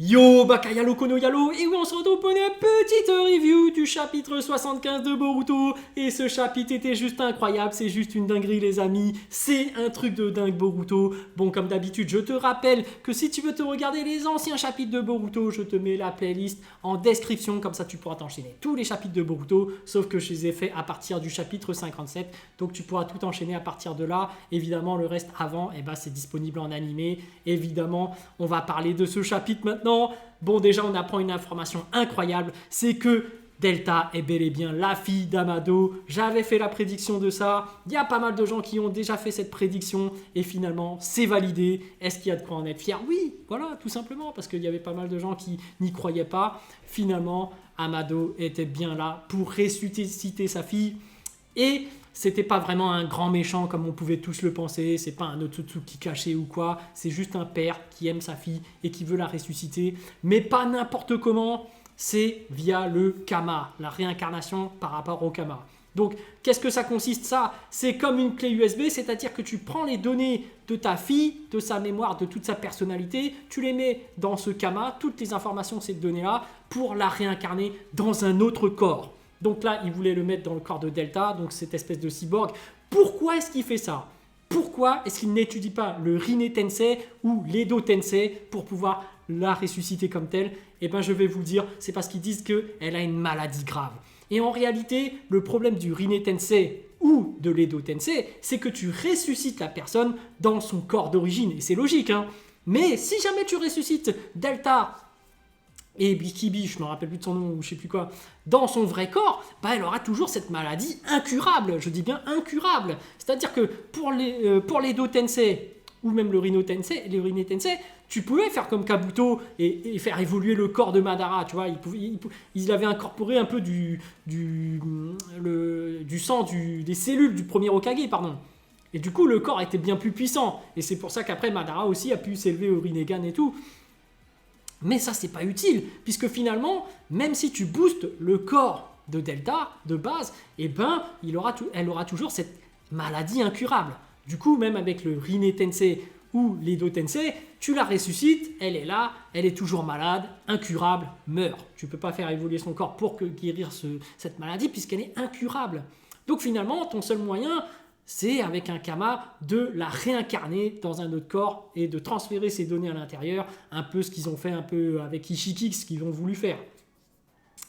Yo, Bakayalo Kono Yalo, et oui, on se retrouve pour une petite review du chapitre 75 de Boruto. Et ce chapitre était juste incroyable, c'est juste une dinguerie, les amis. C'est un truc de dingue, Boruto. Bon, comme d'habitude, je te rappelle que si tu veux te regarder les anciens chapitres de Boruto, je te mets la playlist en description, comme ça tu pourras t'enchaîner tous les chapitres de Boruto, sauf que je les ai fait à partir du chapitre 57. Donc tu pourras tout enchaîner à partir de là. Évidemment, le reste avant, c'est disponible en animé. Évidemment, on va parler de ce chapitre maintenant. Bon, déjà, on apprend une information incroyable, c'est que Delta est bel et bien la fille d'Amado. J'avais fait la prédiction de ça. Il y a pas mal de gens qui ont déjà fait cette prédiction et finalement, c'est validé. Est-ce qu'il y a de quoi en être fier? Oui, voilà, tout simplement, parce qu'il y avait pas mal de gens qui n'y croyaient pas. Finalement, Amado était bien là pour ressusciter sa fille. Et c'était pas vraiment un grand méchant comme on pouvait tous le penser, c'est pas un Otsutsuki caché ou quoi, c'est juste un père qui aime sa fille et qui veut la ressusciter, mais pas n'importe comment, c'est via le Kama, la réincarnation par rapport au Kama. Donc, qu'est-ce que ça consiste ça? C'est comme une clé USB, c'est-à-dire que tu prends les données de ta fille, de sa mémoire, de toute sa personnalité, tu les mets dans ce Kama, toutes les informations de ces données-là, pour la réincarner dans un autre corps. Donc là, il voulait le mettre dans le corps de Delta, donc cette espèce de cyborg. Pourquoi est-ce qu'il fait ça? Pourquoi est-ce qu'il n'étudie pas le Rinne Tensei ou l'Edo Tensei pour pouvoir la ressusciter comme telle? Eh bien, je vais vous le dire, c'est parce qu'ils disent qu'elle a une maladie grave. Et en réalité, le problème du Rinne Tensei ou de l'Edo Tensei, c'est que tu ressuscites la personne dans son corps d'origine. Et c'est logique, hein. Mais si jamais tu ressuscites Delta et Bikibi, je me rappelle plus de son nom ou je sais plus quoi, dans son vrai corps, elle aura toujours cette maladie incurable. Je dis bien incurable. C'est-à-dire que pour l'Edo Tensei ou même le Rinne Tensei, tu pouvais faire comme Kabuto et faire évoluer le corps de Madara. Tu vois, il avait incorporé un peu du sang des cellules du premier Hokage, pardon. Et du coup, le corps était bien plus puissant. Et c'est pour ça qu'après, Madara aussi a pu s'élever au Rinnegan et tout. Mais ça, c'est pas utile, puisque finalement, même si tu boostes le corps de Delta, de base, elle aura toujours cette maladie incurable. Du coup, même avec le Rinne Tensei ou l'Edo Tensei, tu la ressuscites, elle est là, elle est toujours malade, incurable, meurt. Tu peux pas faire évoluer son corps pour guérir cette maladie, puisqu'elle est incurable. Donc finalement, ton seul moyen, c'est avec un Kama de la réincarner dans un autre corps et de transférer ses données à l'intérieur, un peu ce qu'ils ont fait un peu avec Ishiki, ce qu'ils ont voulu faire.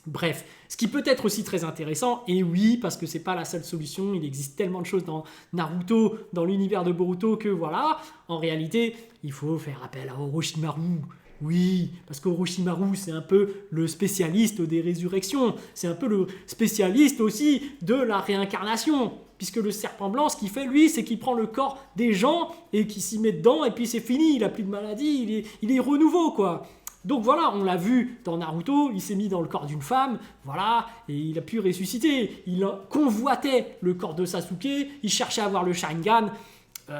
Bref, ce qui peut être aussi très intéressant, et oui, parce que c'est pas la seule solution, il existe tellement de choses dans Naruto, dans l'univers de Boruto, que voilà, en réalité, il faut faire appel à Orochimaru. Oui, parce qu'Orochimaru, c'est un peu le spécialiste des résurrections, c'est un peu le spécialiste aussi de la réincarnation. Puisque le serpent blanc, ce qu'il fait, lui, c'est qu'il prend le corps des gens et qu'il s'y met dedans, et puis c'est fini, il n'a plus de maladie, il est renouveau, quoi. Donc voilà, on l'a vu dans Naruto, il s'est mis dans le corps d'une femme, voilà, et il a pu ressusciter. Il convoitait le corps de Sasuke, il cherchait à avoir le Sharingan.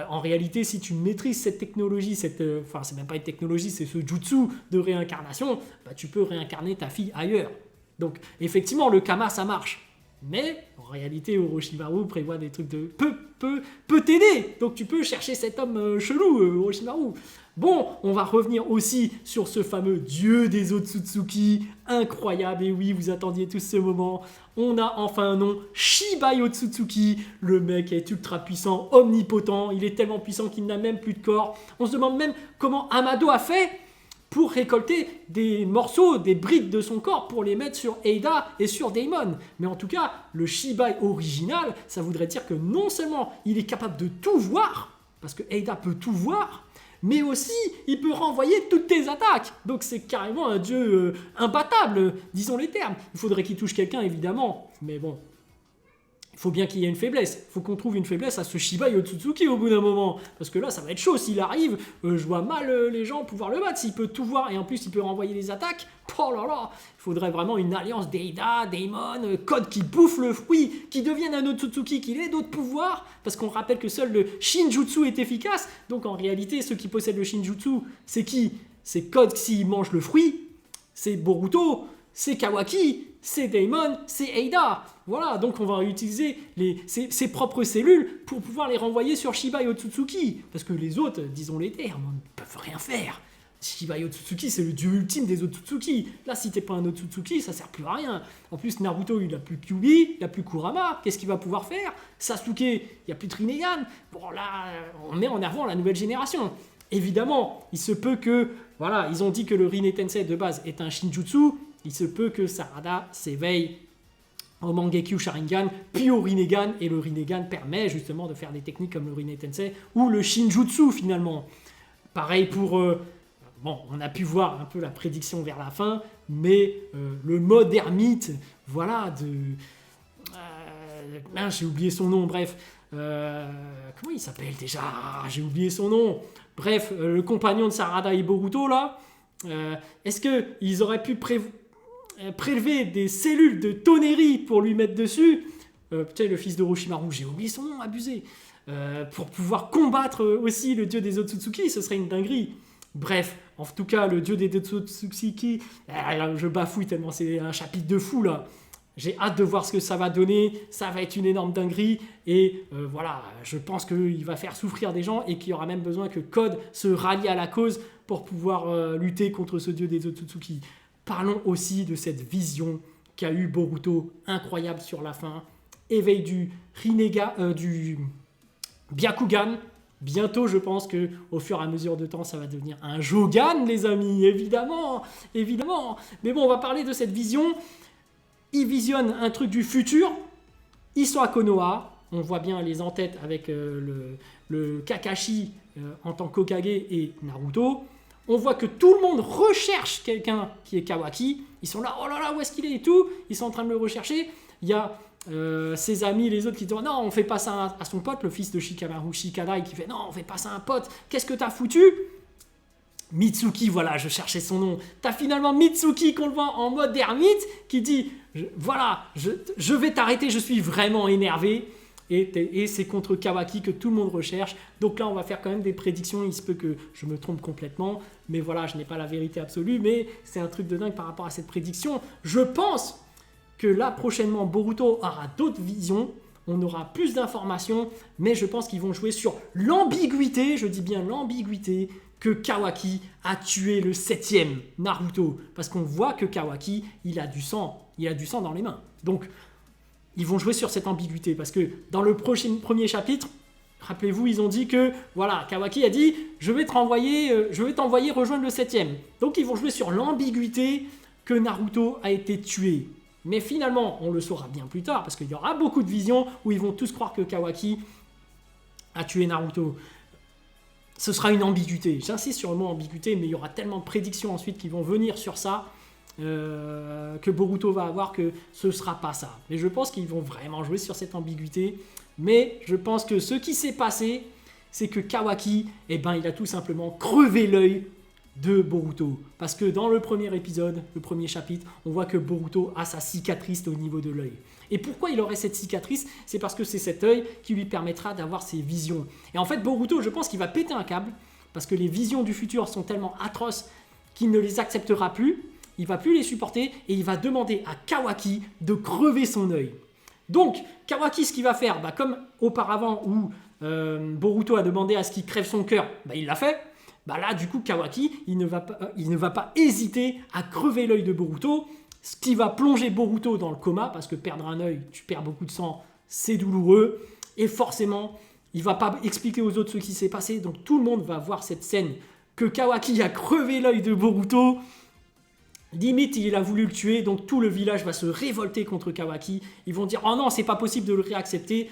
En réalité, si tu maîtrises cette technologie, c'est même pas une technologie, c'est ce jutsu de réincarnation, tu peux réincarner ta fille ailleurs. Donc effectivement, le Kama, ça marche. Mais en réalité, Orochimaru prévoit des trucs de peut t'aider. Donc tu peux chercher cet homme chelou, Orochimaru. Bon, on va revenir aussi sur ce fameux dieu des Otsutsuki, incroyable. Et oui, vous attendiez tous ce moment. On a enfin un nom, Shibai Otsutsuki. Le mec est ultra puissant, omnipotent. Il est tellement puissant qu'il n'a même plus de corps. On se demande même comment Amado a fait pour récolter des morceaux, des brides de son corps pour les mettre sur Eida et sur Daimon. Mais en tout cas, le Shibai original, ça voudrait dire que non seulement il est capable de tout voir, parce que Eida peut tout voir, mais aussi il peut renvoyer toutes tes attaques. Donc c'est carrément un dieu imbattable, disons les termes. Il faudrait qu'il touche quelqu'un, évidemment, mais bon. Il faut bien qu'il y ait une faiblesse. Il faut qu'on trouve une faiblesse à ce Shibai Otsutsuki au bout d'un moment. Parce que là, ça va être chaud. S'il arrive, je vois mal les gens pouvoir le battre. S'il peut tout voir et en plus il peut renvoyer les attaques, oh là là, il faudrait vraiment une alliance d'Eida, Daimon, Code qui bouffe le fruit, qui devienne un Otsutsuki, qui ait d'autres pouvoirs. Parce qu'on rappelle que seul le Shinjutsu est efficace. Donc en réalité, ceux qui possèdent le Shinjutsu, c'est qui? C'est Code s'il mange le fruit, c'est Boruto, c'est Kawaki, c'est Daimon, c'est Eida. Voilà, donc on va utiliser ses propres cellules pour pouvoir les renvoyer sur Shibai Otsutsuki. Parce que les autres, disons les termes, ne peuvent rien faire. Shiba Otsutsuki, c'est le dieu ultime des Otsutsuki. Là, si t'es pas un Otsutsuki, ça sert plus à rien. En plus, Naruto, il a plus Kyuubi, il a plus Kurama. Qu'est-ce qu'il va pouvoir faire? Sasuke, il y a plus de Rinnegan. Bon, là, on met en avant la nouvelle génération. Évidemment, il se peut que, voilà, ils ont dit que le Rinne Tensei de base est un Shinjutsu. Il se peut que Sarada s'éveille au Mangekyo Sharingan, puis au Rinnegan, et le Rinnegan permet justement de faire des techniques comme le Rinne Tensei ou le Shinjutsu finalement. Pareil pour... bon, on a pu voir un peu la prédiction vers la fin, mais le mode ermite, voilà, j'ai oublié son nom, bref. Comment il s'appelle déjà? J'ai oublié son nom. Bref, le compagnon de Sarada et Boruto, là, est-ce qu'ils auraient pu prélever des cellules de Toneri pour lui mettre dessus, peut-être le fils de Orochimaru, j'ai oublié son nom, abusé, pour pouvoir combattre aussi le dieu des Otsutsuki, ce serait une dinguerie. Bref, en tout cas, le dieu des Otsutsuki, je bafouille tellement c'est un chapitre de fou là. J'ai hâte de voir ce que ça va donner, ça va être une énorme dinguerie, et voilà, je pense qu'il va faire souffrir des gens et qu'il y aura même besoin que Code se rallie à la cause pour pouvoir lutter contre ce dieu des Otsutsuki. Parlons aussi de cette vision qu'a eu Boruto, incroyable sur la fin. Éveil du du Byakugan. Bientôt, je pense que au fur et à mesure de temps, ça va devenir un Jogan, les amis, évidemment, évidemment. Mais bon, on va parler de cette vision. Ils visionnent un truc du futur. Ils sont à Konoha. On voit bien les en-tête avec le Kakashi en tant qu'Hokage et Naruto. On voit que tout le monde recherche quelqu'un qui est Kawaki. Ils sont là, oh là là, où est-ce qu'il est et tout. Ils sont en train de le rechercher. Il y a ses amis, les autres qui disent, non, on fait pas ça à son pote, le fils de Shikamaru Shikadai qui fait, non, on fait pas ça à un pote. Qu'est-ce que t'as foutu? Mitsuki, voilà, je cherchais son nom. T'as finalement Mitsuki qu'on le voit en mode ermite qui dit, voilà, je vais t'arrêter, je suis vraiment énervé. Et c'est contre Kawaki que tout le monde recherche. Donc là, on va faire quand même des prédictions. Il se peut que je me trompe complètement. Mais voilà, je n'ai pas la vérité absolue. Mais c'est un truc de dingue par rapport à cette prédiction. Je pense que là, prochainement, Boruto aura d'autres visions. On aura plus d'informations. Mais je pense qu'ils vont jouer sur l'ambiguïté, je dis bien l'ambiguïté, que Kawaki a tué le 7e Naruto. Parce qu'on voit que Kawaki, il a du sang. Il a du sang dans les mains. Donc... ils vont jouer sur cette ambiguïté parce que dans le premier chapitre, rappelez-vous, ils ont dit que voilà, Kawaki a dit je vais t'envoyer rejoindre le 7e. Donc ils vont jouer sur l'ambiguïté que Naruto a été tué. Mais finalement, on le saura bien plus tard parce qu'il y aura beaucoup de visions où ils vont tous croire que Kawaki a tué Naruto. Ce sera une ambiguïté. J'insiste sur le mot ambiguïté, mais il y aura tellement de prédictions ensuite qui vont venir sur ça. Que Boruto va avoir que ce sera pas ça. Mais je pense qu'ils vont vraiment jouer sur cette ambiguïté. Mais je pense que ce qui s'est passé, c'est que Kawaki, il a tout simplement crevé l'œil de Boruto. Parce que dans le premier épisode, le premier chapitre, on voit que Boruto a sa cicatrice au niveau de l'œil. Et pourquoi il aurait cette cicatrice? C'est parce que c'est cet œil qui lui permettra d'avoir ses visions. Et en fait, Boruto, je pense qu'il va péter un câble parce que les visions du futur sont tellement atroces qu'il ne les acceptera plus. Il va plus les supporter et il va demander à Kawaki de crever son œil. Donc, Kawaki, ce qu'il va faire, comme auparavant où Boruto a demandé à ce qu'il crève son cœur, il l'a fait. Là, du coup, Kawaki, il ne va pas hésiter à crever l'œil de Boruto, ce qui va plonger Boruto dans le coma, parce que perdre un œil, tu perds beaucoup de sang, c'est douloureux. Et forcément, il ne va pas expliquer aux autres ce qui s'est passé. Donc, tout le monde va voir cette scène que Kawaki a crevé l'œil de Boruto. Limite, il a voulu le tuer, donc tout le village va se révolter contre Kawaki. Ils vont dire « Oh non, c'est pas possible de le réaccepter.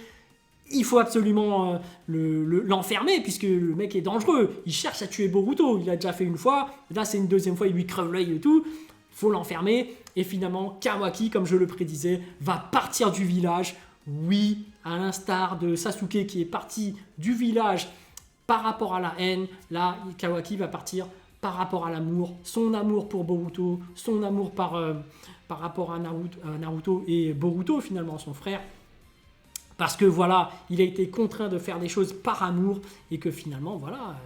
Il faut absolument l'enfermer, puisque le mec est dangereux. Il cherche à tuer Boruto. Il l'a déjà fait une fois. Là, c'est une deuxième fois, il lui crève l'œil et tout. Il faut l'enfermer. » Et finalement, Kawaki, comme je le prédisais, va partir du village. Oui, à l'instar de Sasuke qui est parti du village par rapport à la haine. Là, Kawaki va partir par rapport à l'amour, son amour pour Boruto, son amour par rapport à Naruto et Boruto, finalement, son frère. Parce que voilà, il a été contraint de faire des choses par amour et que finalement, voilà,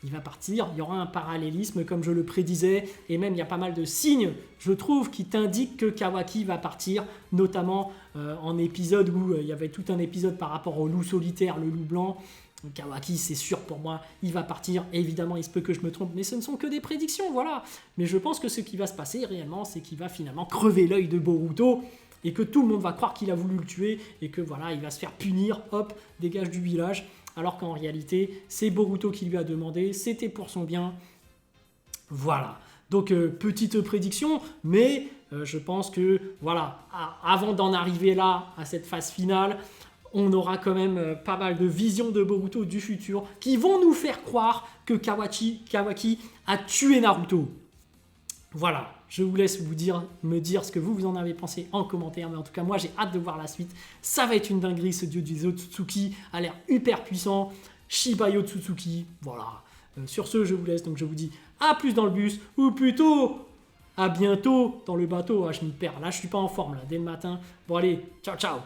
il va partir. Il y aura un parallélisme, comme je le prédisais, et même il y a pas mal de signes, je trouve, qui t'indiquent que Kawaki va partir, notamment en épisode où il y avait tout un épisode par rapport au loup solitaire, le loup blanc. Kawaki, c'est sûr pour moi, il va partir. Évidemment, il se peut que je me trompe, mais ce ne sont que des prédictions, voilà. Mais je pense que ce qui va se passer réellement, c'est qu'il va finalement crever l'œil de Boruto et que tout le monde va croire qu'il a voulu le tuer et que voilà, il va se faire punir, hop, dégage du village. Alors qu'en réalité, c'est Boruto qui lui a demandé, c'était pour son bien. Voilà. Donc, petite prédiction, mais je pense que, voilà, avant d'en arriver là, à cette phase finale, on aura quand même pas mal de visions de Boruto du futur qui vont nous faire croire que Kawaki a tué Naruto. Voilà, je vous laisse me dire ce que vous en avez pensé en commentaire, mais en tout cas, moi, j'ai hâte de voir la suite. Ça va être une dinguerie, ce dieu du Otsutsuki a l'air hyper puissant. Shiba Otsutsuki, voilà. Sur ce, je vous laisse, donc je vous dis à plus dans le bus, ou plutôt à bientôt dans le bateau. Ah, je m'y perds, là, je suis pas en forme, là, dès le matin. Bon, allez, ciao, ciao.